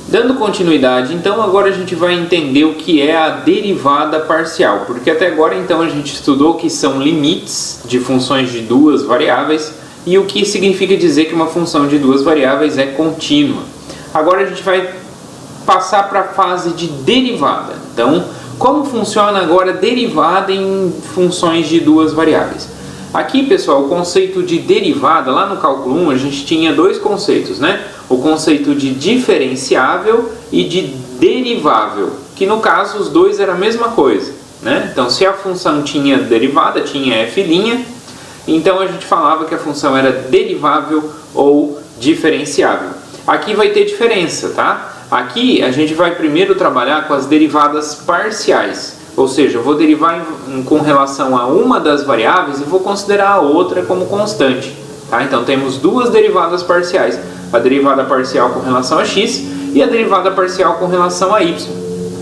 Dando continuidade, então agora a gente vai entender o que é a derivada parcial, porque até agora então a gente estudou o que são limites de funções de duas variáveis e o que significa dizer que uma função de duas variáveis é contínua. Agora a gente vai passar para a fase de derivada. Então, como funciona agora a derivada em funções de duas variáveis? Aqui, pessoal, o conceito de derivada, lá no cálculo 1, a gente tinha dois conceitos, né? O conceito de diferenciável e de derivável, que no caso os dois eram a mesma coisa, né? Então, se a função tinha derivada, tinha f', então a gente falava que a função era derivável ou diferenciável. Aqui vai ter diferença, tá? Aqui a gente vai primeiro trabalhar com as derivadas parciais, ou seja, eu vou derivar com relação a uma das variáveis e vou considerar a outra como constante, tá? Então temos duas derivadas parciais, a derivada parcial com relação a x e a derivada parcial com relação a y,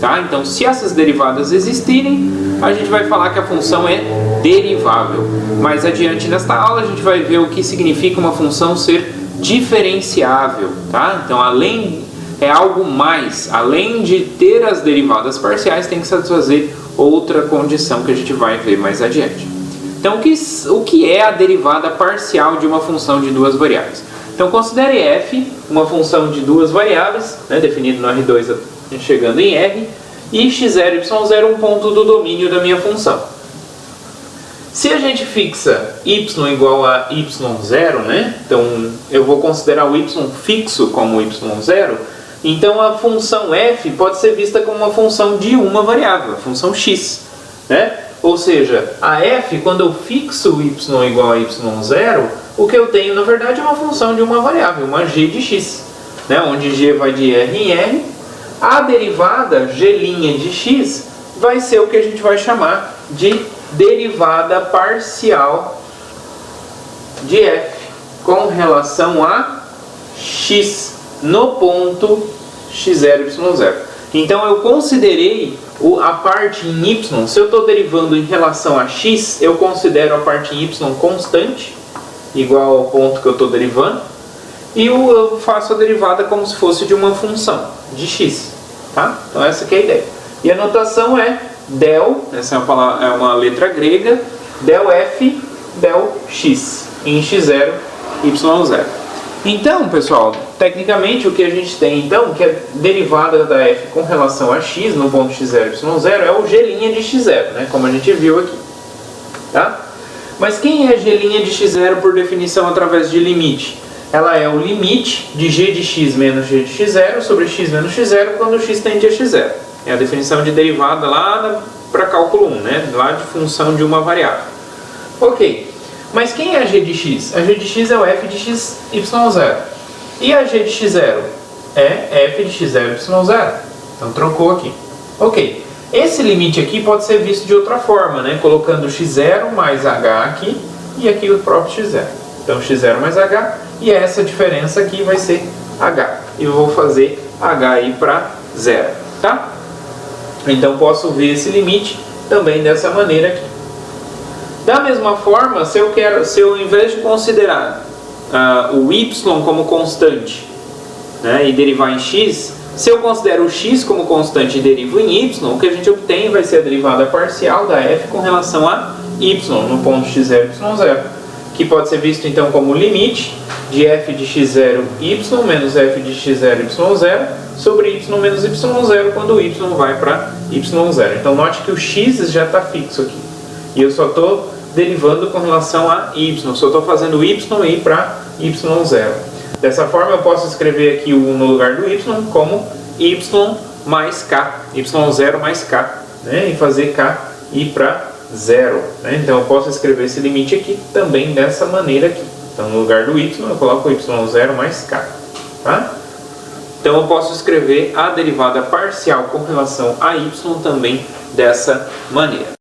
tá? Então se essas derivadas existirem, a gente vai falar que a função é derivável. Mais adiante nesta aula a gente vai ver o que significa uma função ser diferenciável, tá? Então é algo mais, além de ter as derivadas parciais, tem que satisfazer outra condição que a gente vai ver mais adiante. Então, o que é a derivada parcial de uma função de duas variáveis? Então, considere f uma função de duas variáveis, né, definido no R2 chegando em R, e x0 e y0 um ponto do domínio da minha função. Se a gente fixa y igual a y0, né, então eu vou considerar o y fixo como y0, então a função f pode ser vista como uma função de uma variável, a função x, né? Ou seja, a f, quando eu fixo o y igual a y0, o que eu tenho na verdade é uma função de uma variável, uma g de x, né? Onde g vai de r em r. A derivada g' de x vai ser o que a gente vai chamar de derivada parcial de f com relação a x no ponto x0, y0. Então eu considerei a parte em y, se eu estou derivando em relação a x, eu considero a parte em y constante, igual ao ponto que eu estou derivando, e eu faço a derivada como se fosse de uma função, de x. Tá? Então essa que é a ideia. E a notação é del, essa é uma letra grega, del f, del x, em x0, y0. Então, pessoal, tecnicamente o que a gente tem então, que é derivada da f com relação a x no ponto x0, y0, é o g' de x0, né? Como a gente viu aqui. Tá? Mas quem é g' de x0 por definição através de limite? Ela é o limite de g de x menos g de x0 sobre x menos x0 quando x tende a x0. É a definição de derivada lá para cálculo 1, né? Lá de função de uma variável. Ok. Mas quem é a g de x? A g de x é o f de x, y0. E a g de x0 é f de x0, y0. Então trocou aqui. Ok. Esse limite aqui pode ser visto de outra forma, né? Colocando x0 mais h aqui e aqui o próprio x0. Então x0 mais h e essa diferença aqui vai ser h. E eu vou fazer h ir para 0. Tá? Então posso ver esse limite também dessa maneira aqui. Da mesma forma, se eu ao invés de considerar o y como constante, né, e derivar em x, se eu considero o x como constante e derivo em y, o que a gente obtém vai ser a derivada parcial da f com relação a y no ponto x0, y0, que pode ser visto então como limite de f de x0, y menos f de x0, y0 sobre y menos y0 quando o y vai para y0. Então note que o x já está fixo aqui. E eu só estou derivando com relação a y, só estou fazendo y ir para y0. Dessa forma eu posso escrever aqui o no lugar do y como y mais k, y0 mais k, né? E fazer k ir para 0. Né? Então eu posso escrever esse limite aqui também dessa maneira aqui. Então no lugar do y eu coloco y0 mais k. Tá? Então eu posso escrever a derivada parcial com relação a y também dessa maneira.